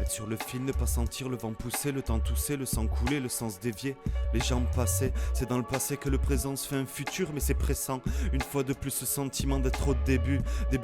Être sur le fil, ne pas sentir le vent pousser, le temps tousser, le sang couler, le sens dévié, les jambes passées. C'est dans le passé que le présent se fait un futur, mais c'est pressant. Une fois de plus ce sentiment d'être au début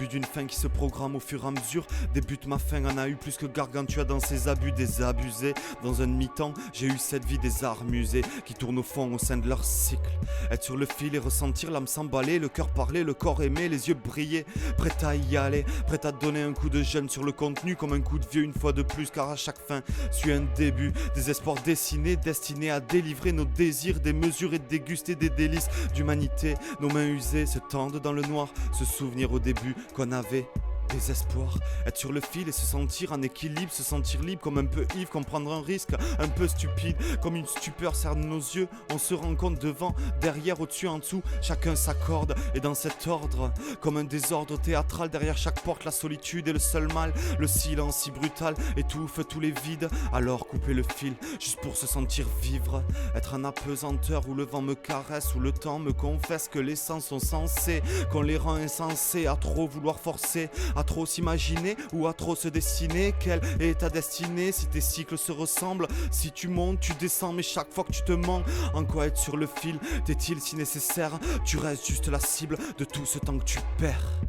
d'une fin qui se programme au fur et à mesure. Débute ma fin en a eu plus que Gargantua dans ses abus, des abusés. Dans un demi-temps, j'ai eu cette vie des arts musées qui tournent au fond au sein de leur cycle. Être sur le fil et ressentir l'âme s'emballer, le cœur parler, le corps aimer, les yeux briller, prêt à y aller, prêt à donner un coup de jeune sur le contenu comme un coup de vieux une fois de plus, car à chaque fin suit un début, des espoirs dessinés, destinés à délivrer nos désirs, des mesures et déguster des délices d'humanité. Nos mains usées se tendent dans le noir, se souvenir au début qu'on avait désespoir, être sur le fil et se sentir en équilibre, se sentir libre comme un peu ivre, comprendre un risque un peu stupide, comme une stupeur cerne nos yeux, on se rend compte devant, derrière, au-dessus, en dessous, chacun s'accorde, et dans cet ordre, comme un désordre théâtral, derrière chaque porte, la solitude est le seul mal, le silence si brutal étouffe tous les vides, alors couper le fil, juste pour se sentir vivre, être un apesanteur où le vent me caresse, où le temps me confesse que les sens sont censés, qu'on les rend insensés, à trop vouloir forcer, à trop s'imaginer ou à trop se dessiner. Quelle est ta destinée si tes cycles se ressemblent? Si tu montes, tu descends, mais chaque fois que tu te mens, en quoi être sur le fil t'est-il si nécessaire? Tu restes juste la cible de tout ce temps que tu perds.